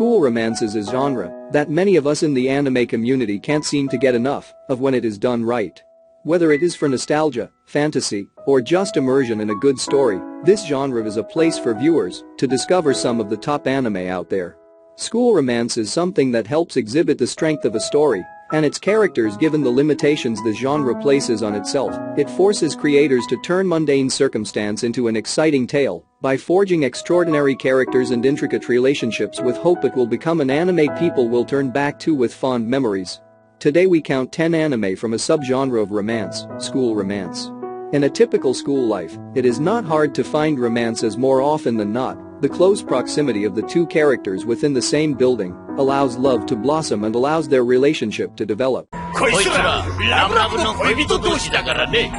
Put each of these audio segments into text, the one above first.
School romance is a genre that many of us in the anime community can't seem to get enough of when it is done right. Whether it is for nostalgia, fantasy, or just immersion in a good story, this genre is a place for viewers to discover some of the top anime out there. School romance is something that helps exhibit the strength of a story and its characters. Given the limitations the genre places on itself, it forces creators to turn mundane circumstance into an exciting tale by forging extraordinary characters and intricate relationships with hope it will become an anime people will turn back to with fond memories. Today we count 10 anime from a subgenre of romance, school romance. In a typical school life, it is not hard to find romance, as more often than not, the close proximity of the two characters within the same building allows love to blossom and allows their relationship to develop. こいつらラブラブの恋人同士だからね。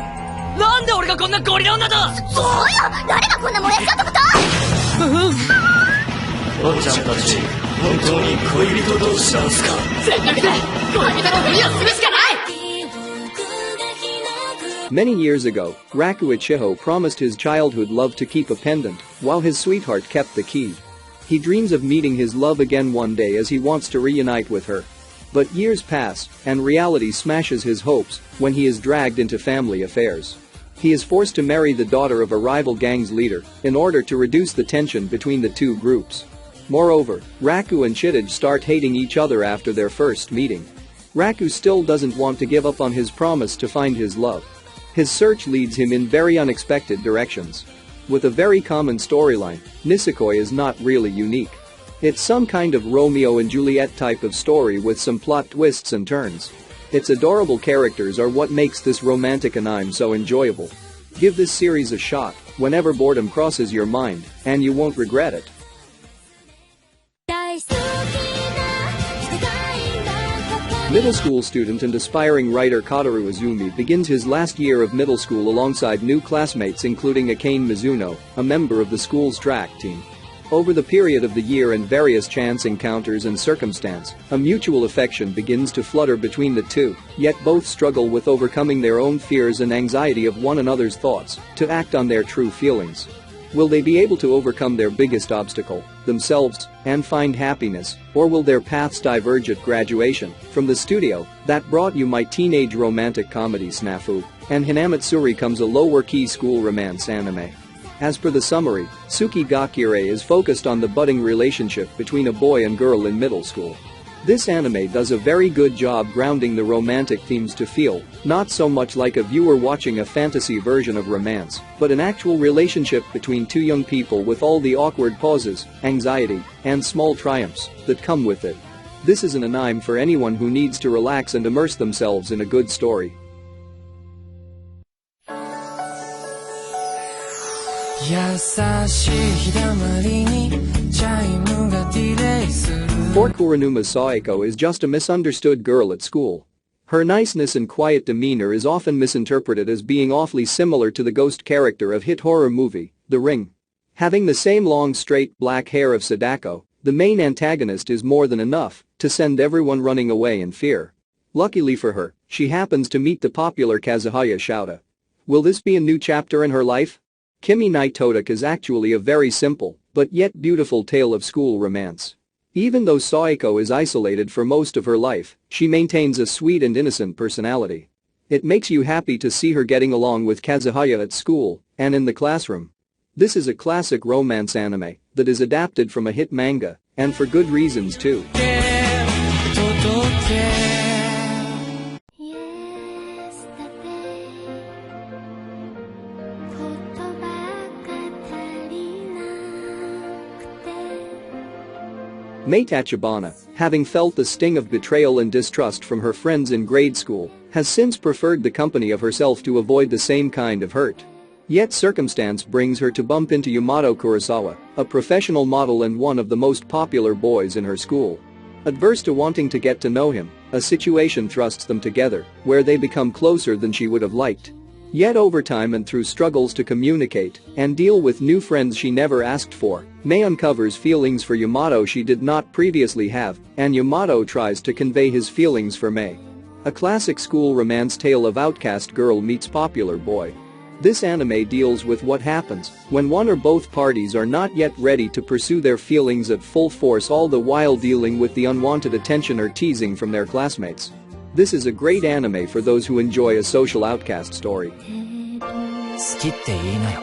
なんで俺がこんなゴリラ女だ。そうよ、誰がこんな燃やし方だ。おっちゃんたち、本当に恋人同士なんすか。全力で恋人のふりをするしかない。Many years ago, Raku Ichigo promised his childhood love to keep a pendant, while his sweetheart kept the key. He dreams of meeting his love again one day as he wants to reunite with her. But years pass, and reality smashes his hopes when he is dragged into family affairs. He is forced to marry the daughter of a rival gang's leader in order to reduce the tension between the two groups. Moreover, Raku and Chidage start hating each other after their first meeting. Raku still doesn't want to give up on his promise to find his love. His search leads him in very unexpected directions. With a very common storyline, Nisekoi is not really unique. It's some kind of Romeo and Juliet type of story with some plot twists and turns. Its adorable characters are what makes this romantic anime so enjoyable. Give this series a shot whenever boredom crosses your mind, and you won't regret it. Middle school student and aspiring writer Kotaro Izumi begins his last year of middle school alongside new classmates including Akane Mizuno, a member of the school's track team. Over the period of the year and various chance encounters and circumstance, a mutual affection begins to flutter between the two, yet both struggle with overcoming their own fears and anxiety of one another's thoughts to act on their true feelings. Will they be able to overcome their biggest obstacle, themselves, and find happiness, or will their paths diverge at graduation? From the studio that brought you My Teenage Romantic Comedy Snafu and Hinamatsuri comes a lower-key school romance anime. As per the summary, Tsuki ga Kirei is focused on the budding relationship between a boy and girl in middle school. This anime does a very good job grounding the romantic themes to feel not so much like a viewer watching a fantasy version of romance, but an actual relationship between two young people with all the awkward pauses, anxiety, and small triumphs that come with it. This is an anime for anyone who needs to relax and immerse themselves in a good story. For Kuronuma Saeko is just a misunderstood girl at school. Her niceness and quiet demeanor is often misinterpreted as being awfully similar to the ghost character of hit horror movie, The Ring. Having the same long straight black hair of Sadako, the main antagonist is more than enough to send everyone running away in fear. Luckily for her, she happens to meet the popular Kazuhaya Shouta. Will this be a new chapter in her life? Kimi ni Todoke is actually a very simple, but yet beautiful tale of school romance. Even though Saeko is isolated for most of her life, she maintains a sweet and innocent personality. It makes you happy to see her getting along with Kazuhaya at school and in the classroom. This is a classic romance anime that is adapted from a hit manga, and for good reasons too. Mei Tachibana, having felt the sting of betrayal and distrust from her friends in grade school, has since preferred the company of herself to avoid the same kind of hurt. Yet circumstance brings her to bump into Yamato Kurosawa, a professional model and one of the most popular boys in her school. Adverse to wanting to get to know him, a situation thrusts them together, where they become closer than she would have liked. Yet over time and through struggles to communicate and deal with new friends she never asked for, Mei uncovers feelings for Yamato she did not previously have, and Yamato tries to convey his feelings for Mei. A classic school romance tale of outcast girl meets popular boy. This anime deals with what happens when one or both parties are not yet ready to pursue their feelings at full force, all the while dealing with the unwanted attention or teasing from their classmates. This is a great anime for those who enjoy a social outcast story. 好きって言いなよ。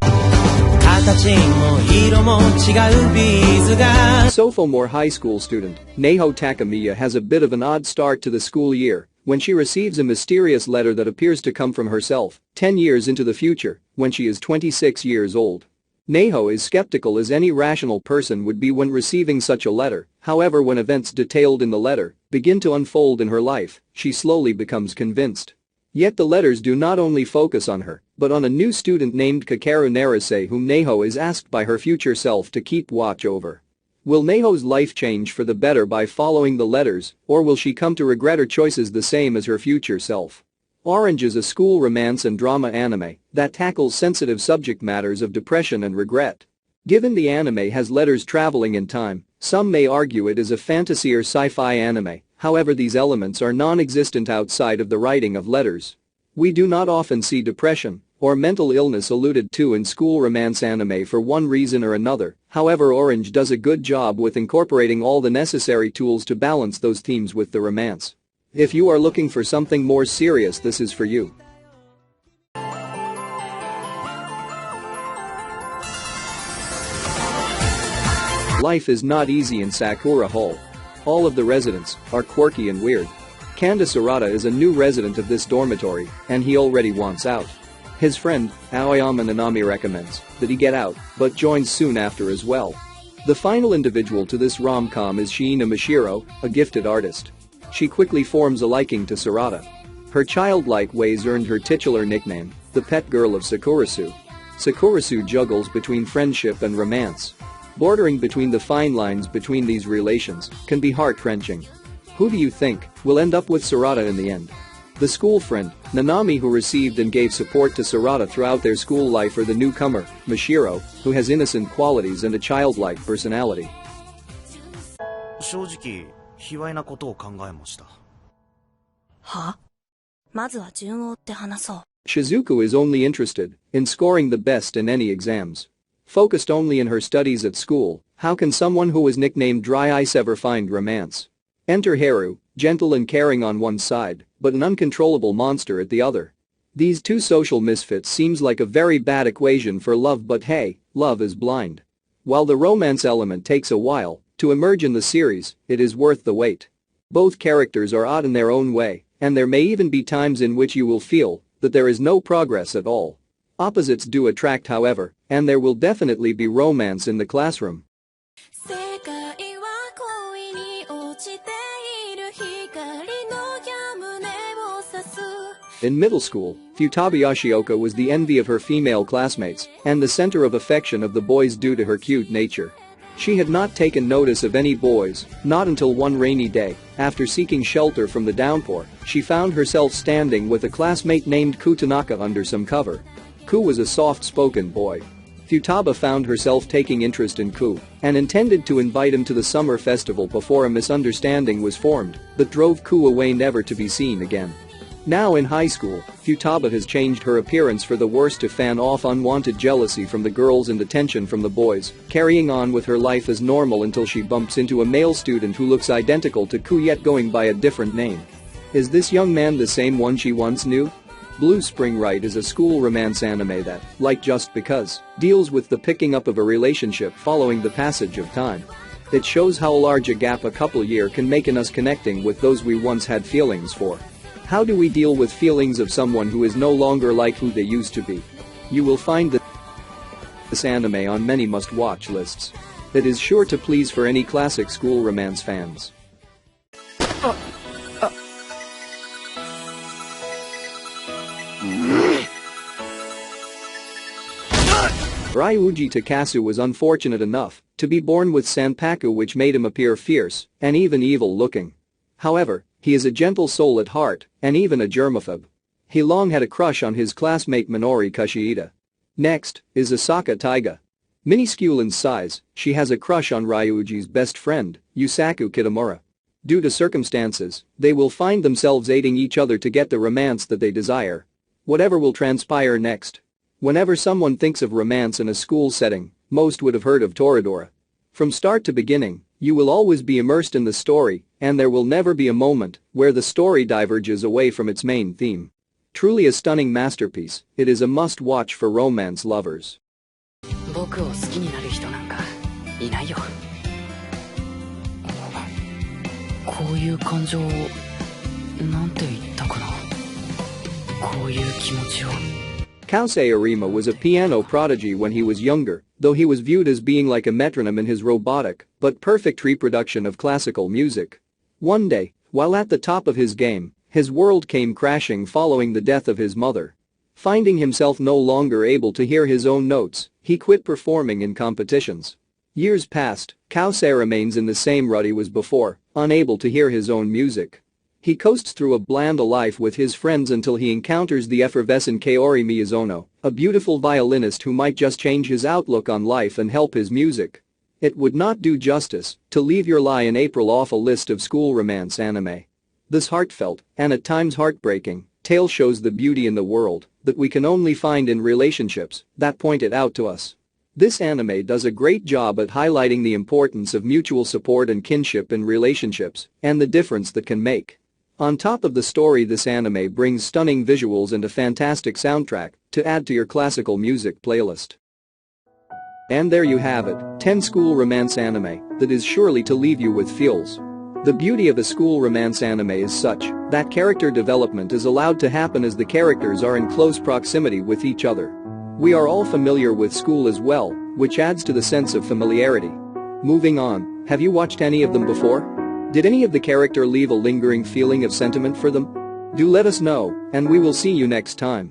形も色も違うビーズが Sophomore high school student Neho Takamiya has a bit of an odd start to the school year when she receives a mysterious letter that appears to come from herself 10 years into the future when she is 26 years old. Neho is skeptical as any rational person would be when receiving such a letter. However, when events detailed in the letter begin to unfold in her life, she slowly becomes convinced. Yet the letters do not only focus on her, but on a new student named Kakeru Narase whom Neho is asked by her future self to keep watch over. Will Neho's life change for the better by following the letters, or will she come to regret her choices the same as her future self? Orange is a school romance and drama anime that tackles sensitive subject matters of depression and regret. Given the anime has letters traveling in time, some may argue it is a fantasy or sci-fi anime. However, these elements are non-existent outside of the writing of letters. We do not often see depression or mental illness alluded to in school romance anime for one reason or another. However, Orange does a good job with incorporating all the necessary tools to balance those themes with the romance. If you are looking for something more serious, this is for you. Life is not easy in Sakura Hall. All of the residents are quirky and weird. Kanda Sarada is a new resident of this dormitory, and he already wants out. His friend, Aoyama Nanami, recommends that he get out, but joins soon after as well. The final individual to this rom-com is Shiina Mashiro, a gifted artist. She quickly forms a liking to Sarada. Her childlike ways earned her titular nickname, the pet girl of Sakurasu. Sakurasu juggles between friendship and romance. Bordering between the fine lines between these relations can be heart-wrenching. Who do you think will end up with Sarada in the end? The school friend, Nanami, who received and gave support to Sarada throughout their school life, or the newcomer, Mashiro, who has innocent qualities and a childlike personality? 正直、卑猥なことを考えました。は？まずは順を追って話そう。 Shizuku is only interested in scoring the best in any exams. Focused only in her studies at school, how can someone who was nicknamed Dry Ice ever find romance? Enter Haru, gentle and caring on one side, but an uncontrollable monster at the other. These two social misfits seems like a very bad equation for love, but hey, love is blind. While the romance element takes a while to emerge in the series, it is worth the wait. Both characters are odd in their own way, and there may even be times in which you will feel that there is no progress at all. Opposites do attract, however, and there will definitely be romance in the classroom. In middle school, Futaba Yoshioka was the envy of her female classmates and the center of affection of the boys due to her cute nature. She had not taken notice of any boys, not until one rainy day, after seeking shelter from the downpour, she found herself standing with a classmate named Ku Tanaka under some cover. Ku was a soft-spoken boy. Futaba found herself taking interest in Ku and intended to invite him to the summer festival before a misunderstanding was formed that drove Ku away, never to be seen again. Now in high school, Futaba has changed her appearance for the worse to fan off unwanted jealousy from the girls and attention from the boys, carrying on with her life as normal until she bumps into a male student who looks identical to Ku yet going by a different name. Is this young man the same one she once knew? Blue Spring Right is a school romance anime that, like Just Because, deals with the picking up of a relationship following the passage of time. It shows how large a gap a couple year can make in us connecting with those we once had feelings for. How do we deal with feelings of someone who is no longer like who they used to be? You will find this anime on many must-watch lists. It is sure to please for any classic school romance fans. Ryuji Takasu was unfortunate enough to be born with Sanpaku, which made him appear fierce and even evil-looking. However, he is a gentle soul at heart and even a germaphobe. He long had a crush on his classmate Minori Kushida. Next is Asaka Taiga. Minuscule in size, she has a crush on Ryuji's best friend, Yusaku Kitamura. Due to circumstances, they will find themselves aiding each other to get the romance that they desire. Whatever will transpire next. Whenever someone thinks of romance in a school setting, most would have heard of Toradora. From start to beginning, you will always be immersed in the story, and there will never be a moment where the story diverges away from its main theme. Truly a stunning masterpiece, it is a must-watch for romance lovers. 僕を好きになる人なんかいないよ。こういう感情をなんて言ったかな。こういう気持ちを。Kousei Arima was a piano prodigy when he was younger, though he was viewed as being like a metronome in his robotic but perfect reproduction of classical music. One day, while at the top of his game, his world came crashing following the death of his mother. Finding himself no longer able to hear his own notes, he quit performing in competitions. Years passed, Kousei remains in the same rut he was before, unable to hear his own music. He coasts through a bland life with his friends until he encounters the effervescent Kaori Miyazono, a beautiful violinist who might just change his outlook on life and help his music. It would not do justice to leave your lie in April off a list of school romance anime. This heartfelt, and at times heartbreaking, tale shows the beauty in the world that we can only find in relationships that point it out to us. This anime does a great job at highlighting the importance of mutual support and kinship in relationships and the difference that can make. On top of the story, this anime brings stunning visuals and a fantastic soundtrack to add to your classical music playlist. And there you have it, 10 school romance anime that is surely to leave you with feels. The beauty of a school romance anime is such that character development is allowed to happen as the characters are in close proximity with each other. We are all familiar with school as well, which adds to the sense of familiarity. Moving on, have you watched any of them before? Did any of the character leave a lingering feeling of sentiment for them? Do let us know, and we will see you next time.